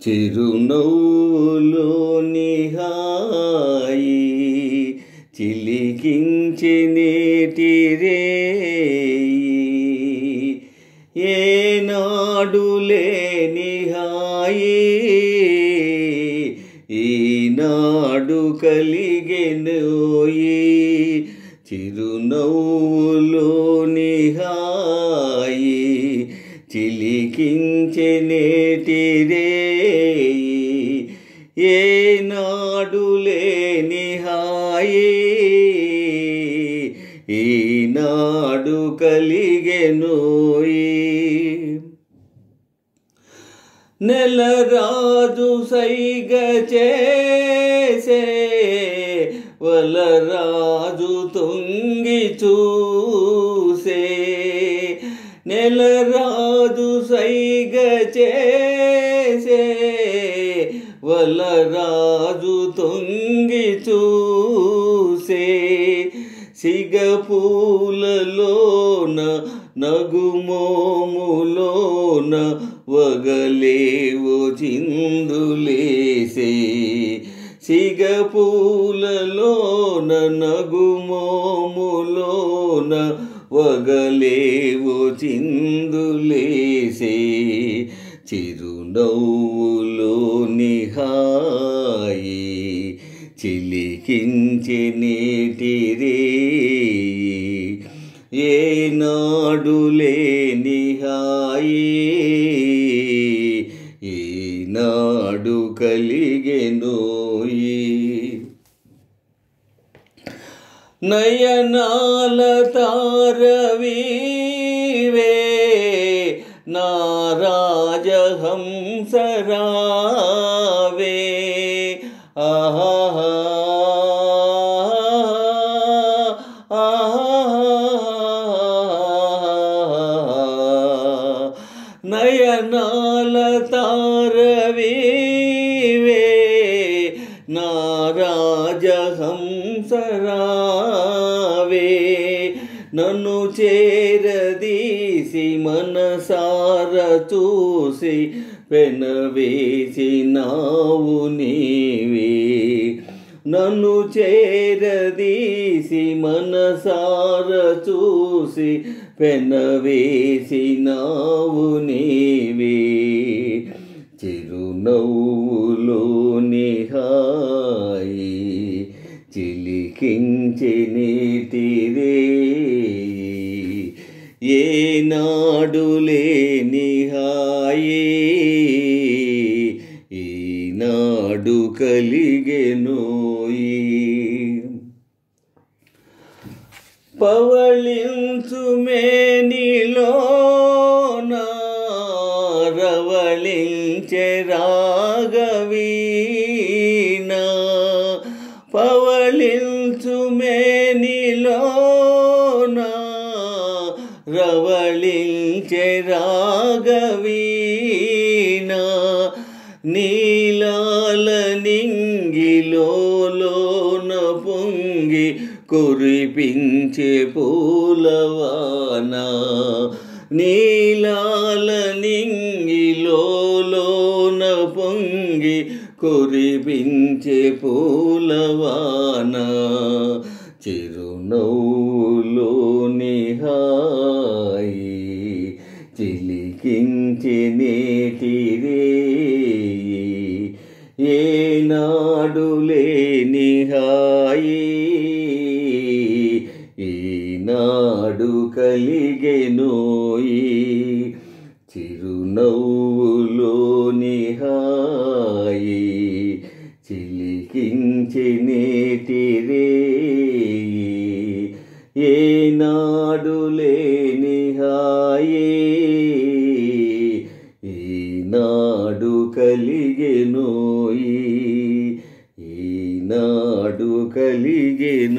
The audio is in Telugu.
చిరునవ్వులోని హాయి చిలికించె నేటి రేయి, ఏనాడు లేని హాయి ఈనాడు కలిగెనోయి. చిరునవ్వులోని హాయి చిలికించె నేటి రేయి, ఏనాడు లేని హాయి ఈనాడు కలిగెనోయి. నెలరాజు సైగ చేసే వలరాజు తొంగి చూసే, నెలరాజు సైగ చేసే వలరాజు తొంగి చూసే, సిగపూలలోన నగుమోములోన వగలేవో చిందులేసే, సిగపూలలోన నగుమోములోన వగలేవో చిందులేసే. చిరునవ్వులోని హాయి చిలికించె నేటి రేయి, ఏనాడు లేని హాయి ఈనాడు కలిగెనోయి. నయనాల తారవీవే నా రాజహంసరావే, ఆహా నయనాల తారవీవే నా రాజహంసరావే, నన్ను చేరదీసి మనసార చూసి పెనవేసినావు నీవే, నన్ను చేరదీసి మనసార చూసి పెనవేసినావు నీవే. చిరునవ్వులోని హాయి చిలికించె నేటి రేయి, ఏనాడు లేని హాయి ఈనాడు కలిగెనోయి. పవళించు మేనిలోన రవళించె రాగవీణ, పవళించు మేనిలోన రవళించె రాగవీణ, నీలాల నింగిలోన పొంగి కురిపించే పూలవాన, నీలాల నింగిలోన పొంగి కురిపించే పూలవాన. చిరునవ్వులోని హాయి చిలికించె నేటి రేయి, ఏనాడు లేని హాయి ఈనాడు కలిగెనోయి. చిరునవ్వులోని హాయి చిలికించె నేటి రేయి, ఏనాడు లేని హాయి ఈనాడు కలిగెనోయి ఈనాడు కలిగెనోయి.